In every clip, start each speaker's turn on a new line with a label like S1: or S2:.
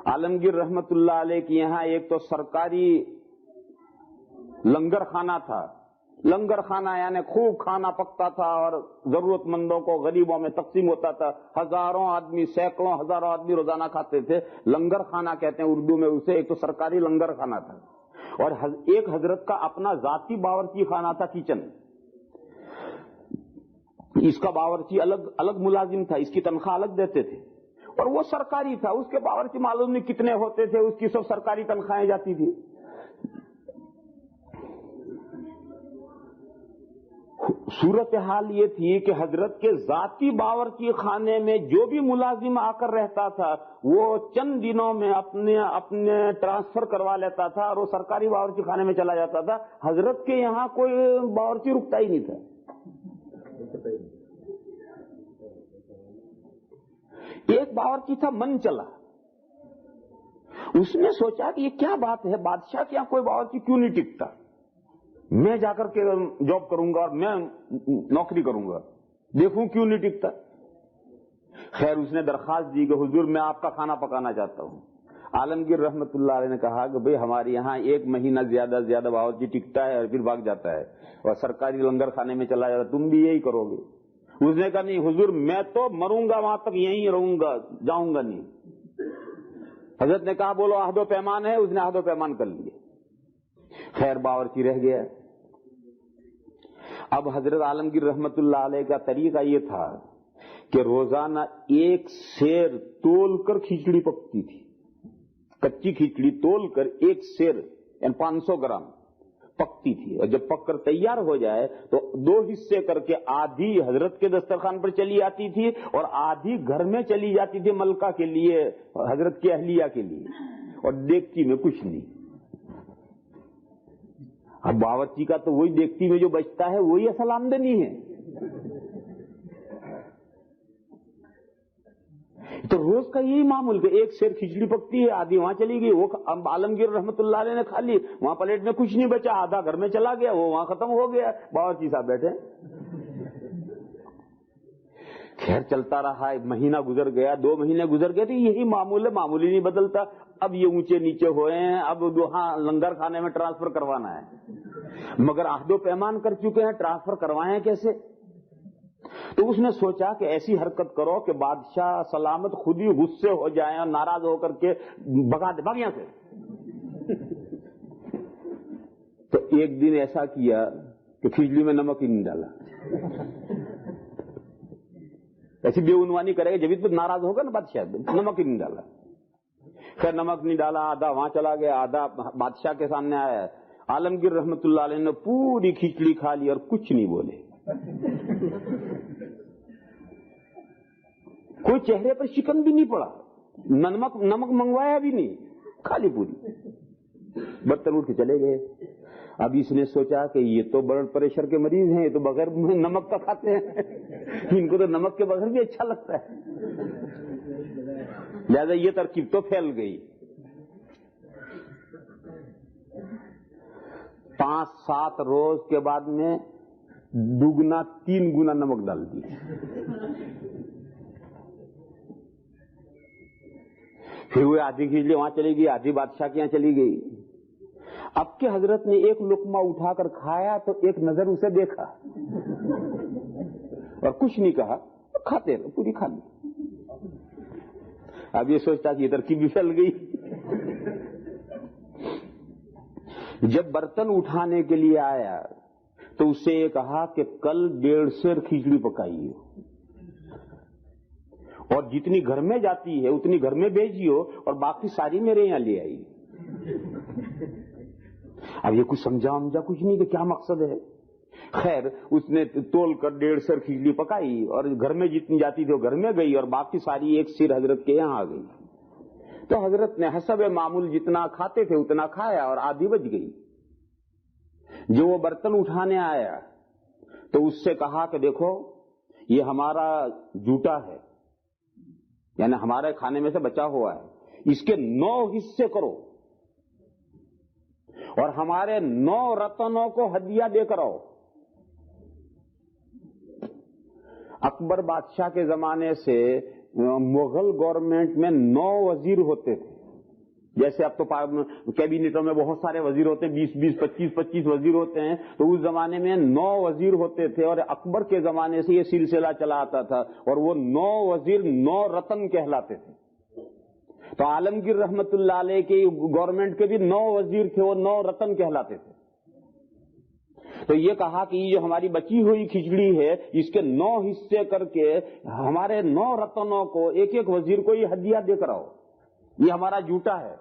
S1: عالمگیر رحمت اللہ علیہ کے یہاں ایک تو سرکاری لنگر خانہ تھا. لنگر خانہ یعنی خوب کھانا پکتا تھا اور ضرورت مندوں کو غریبوں میں تقسیم ہوتا تھا. ہزاروں آدمی، سینکڑوں ہزاروں آدمی روزانہ کھاتے تھے. لنگر خانہ کہتے ہیں اردو میں اسے. ایک تو سرکاری لنگر خانہ تھا اور ایک حضرت کا اپنا ذاتی باورچی خانہ تھا، کچن. اس کا باورچی الگ ملازم تھا، اس کی تنخواہ الگ دیتے تھے اور وہ سرکاری تھا. اس کے باورچی معلوم نہیں کتنے ہوتے تھے، اس کی سب سرکاری تنخواہیں جاتی تھی. صورتحال یہ تھی کہ حضرت کے ذاتی باورچی خانے میں جو بھی ملازم آ کر رہتا تھا وہ چند دنوں میں اپنے ٹرانسفر کروا لیتا تھا اور وہ سرکاری باورچی خانے میں چلا جاتا تھا. حضرت کے یہاں کوئی باورچی رکتا ہی نہیں تھا. ایک باورچی تھا من چلا. اس نے سوچا کہ یہ کیا بات ہے، بادشاہ کے یہاں کوئی باورچی کیوں نہیں ٹکتا، میں جا کر کے جاب کروں گا اور میں نوکری کروں گا، دیکھوں کیوں نہیں ٹکتا. خیر اس نے درخواست دی کہ حضور میں آپ کا کھانا پکانا چاہتا ہوں. عالمگیر رحمت اللہ علیہ نے کہا کہ بھئی ہمارے یہاں 1 مہینہ زیادہ باورچی ٹکتا ہے اور پھر بھاگ جاتا ہے اور سرکاری لنگر خانے میں چلا جاتا ہے، تم بھی یہی کرو گے. اس نے کہا نہیں حضور میں تو مروں گا وہاں تک یہیں رہوں گا، جاؤں گا نہیں. حضرت نے کہا بولو عہد و پیمان ہے. اس نے عہد و پیمان کر لیے. خیر باورچی رہ گیا. اب حضرت عالمگیر رحمت اللہ علیہ کا طریقہ یہ تھا کہ روزانہ 1 سیر تول کر کھچڑی پکتی تھی. کچی کھچڑی تول کر 1 سیر یعنی 500 گرام پکتی تھی اور جب پک کر تیار ہو جائے تو 2 حصے کر کے آدھی حضرت کے دسترخوان پر چلی آتی تھی اور آدھی گھر میں چلی جاتی تھی ملکہ کے لیے، حضرت کی اہلیہ کے لیے، اور دیگچی میں کچھ نہیں. اب باورچی کا تو وہی دیگچی میں جو بچتا ہے وہی اصل آمدنی ہے. تو روز کا یہی معمول کہ 1 سیر کھچڑی پکتی ہے، آدھی وہاں چلی گئی، وہ عالمگیر رحمت اللہ علیہ نے کھا لی، وہاں پلیٹ میں کچھ نہیں بچا، آدھا گھر میں چلا گیا، وہ وہاں ختم ہو گیا. باورچی صاحب بیٹھے. خیر چلتا رہا. 1 مہینہ گزر گیا، 2 مہینے گزر گئے. تو یہی معمول ہے، معمول ہی نہیں بدلتا. اب یہ اونچے نیچے ہوئے ہیں، اب وہاں لنگر خانے میں ٹرانسفر کروانا ہے، مگر عہد و پیمان کر چکے ہیں، ٹرانسفر کروائیں کیسے؟ تو اس نے سوچا کہ ایسی حرکت کرو کہ بادشاہ سلامت خود ہی غصے ہو جائیں اور ناراض ہو کر کے بھگا دے، بھاگ یہاں سے. تو ایک دن ایسا کیا کہ کھچڑی میں نمک ہی نہیں ڈالا. ایسی بے عنوانی کرے گا جب تو ناراض ہوگا نا بادشاہ، نمک ہی نہیں ڈالا. خیر نمک نہیں ڈالا، آدھا وہاں چلا گیا، آدھا بادشاہ کے سامنے آیا. عالمگیر رحمت اللہ علیہ نے پوری کھچڑی کھا لی اور کچھ نہیں بولے. کوئی چہرے پر شکن بھی نہیں پڑا، نمک منگوایا بھی نہیں، کھا لی پوری. برتن اٹھ کے چلے گئے. اب اس نے سوچا کہ یہ تو بلڈ پریشر کے مریض ہیں، یہ تو بغیر نمک کا کھاتے ہیں، ان کو تو نمک کے بغیر بھی اچھا لگتا ہے. لہذا یہ ترکیب تو پھیل گئی. 5-7 روز کے بعد میں 2-3 گنا نمک ڈال دی. پھر وہ آدھی کھچڑی وہاں چلی گئی، آدھی بادشاہ کے یہاں چلی گئی. اب کے حضرت نے ایک لقمہ اٹھا کر کھایا تو ایک نظر اسے دیکھا اور کچھ نہیں کہا، کھاتے رہے، پوری کھا لی. اب یہ سوچتا کہ یہ ترکیب بھی پھیل گئی. جب برتن اٹھانے کے لیے آیا تو اس سے یہ کہا کہ کل 1.5 سیر کھچڑی پکائی ہو اور جتنی گھر میں جاتی ہے اتنی گھر میں بھیجیو اور باقی ساری میرے یہاں لے آئی. اب یہ کچھ سمجھا کچھ نہیں کہ کیا مقصد ہے. خیر اس نے تول کر 1.5 سیر کھچڑی پکائی اور گھر میں جتنی جاتی تھی وہ گھر میں گئی اور باقی ساری 1 سیر حضرت کے یہاں آ گئی. تو حضرت نے حسب معمول جتنا کھاتے تھے اتنا کھایا اور آدھی بچ گئی. جو وہ برتن اٹھانے آیا تو اس سے کہا کہ دیکھو یہ ہمارا جوٹا ہے، یعنی ہمارے کھانے میں سے بچا ہوا ہے، اس کے 9 حصے کرو اور ہمارے 9 رتنوں کو ہدیہ دے کر آؤ. اکبر بادشاہ کے زمانے سے مغل گورنمنٹ میں 9 وزیر ہوتے تھے. جیسے اب تو کیبینٹوں میں بہت سارے وزیر ہوتے ہیں، 20 25 وزیر ہوتے ہیں، تو اس زمانے میں 9 وزیر ہوتے تھے، اور اکبر کے زمانے سے یہ سلسلہ چلا آتا تھا، اور وہ 9 وزیر 9 رتن کہلاتے تھے۔ تو عالمگیر رحمت اللہ علیہ کی گورنمنٹ کے بھی 9 وزیر تھے، وہ 9 رتن کہلاتے تھے۔ تو یہ کہا کہ یہ جو ہماری بچی ہوئی کھچڑی ہے، اس کے 9 حصے کر کے ہمارے 9 رتنوں کو ایک ایک وزیر کو یہ ہدیہ دے کر آؤ، یہ ہمارا جھوٹا ہے۔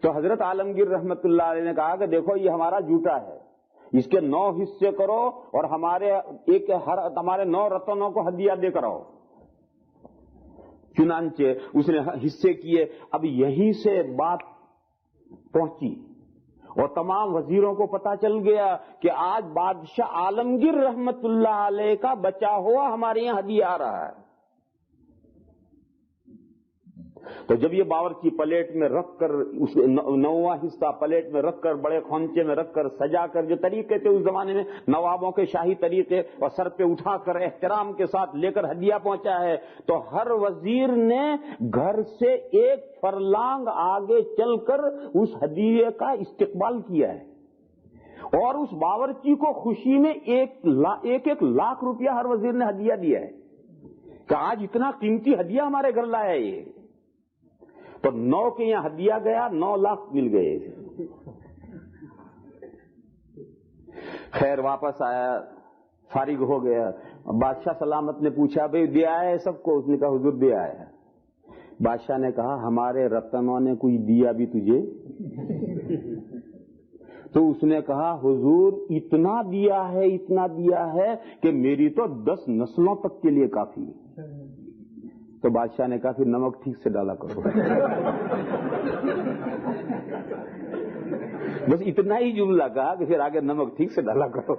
S1: تو حضرت عالمگیر رحمت اللہ علیہ نے کہا کہ دیکھو یہ ہمارا جھوٹا ہے، اس کے 9 حصے کرو اور ہمارے 9 رتنوں کو ہدیہ دے کر آؤ۔ چنانچہ اس نے حصے کیے۔ اب یہیں سے بات پہنچی اور تمام وزیروں کو پتا چل گیا کہ آج بادشاہ عالمگیر رحمت اللہ علیہ کا بچا ہوا ہمارے یہاں ہدیہ آ رہا ہے۔ تو جب یہ باورچی پلیٹ میں رکھ کر، اس 9واں حصہ پلیٹ میں رکھ کر، بڑے خونچے میں رکھ کر، سجا کر، جو طریقے تھے اس زمانے میں نوابوں کے شاہی طریقے، اور سر پہ اٹھا کر احترام کے ساتھ لے کر ہدیہ پہنچا ہے، تو ہر وزیر نے گھر سے 1 فرلانگ آگے چل کر اس ہدیے کا استقبال کیا ہے، اور اس باورچی کو خوشی میں 1 لاکھ روپیہ ہر وزیر نے ہدیہ دیا ہے کہ آج اتنا قیمتی ہدیہ ہمارے گھر لایا یہ۔ تو 9 کے یہاں ہدیہ گیا، 9 لاکھ مل گئے۔ خیر واپس آیا، فارغ ہو گیا۔ بادشاہ سلامت نے پوچھا بھئی دیا ہے سب کو؟ اس نے کہا حضور دیا ہے۔ بادشاہ نے کہا ہمارے رتنوں نے کچھ دیا بھی تجھے؟ تو اس نے کہا حضور اتنا دیا ہے کہ میری تو 10 نسلوں تک کے لیے کافی ہے۔ تو بادشاہ نے کہا پھر نمک ٹھیک سے ڈالا کرو۔ بس اتنا ہی جملہ کہا کہ پھر آگے نمک ٹھیک سے ڈالا کرو۔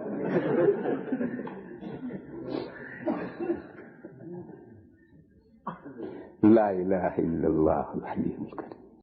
S1: لا الہ الا اللہ العلی الکریم۔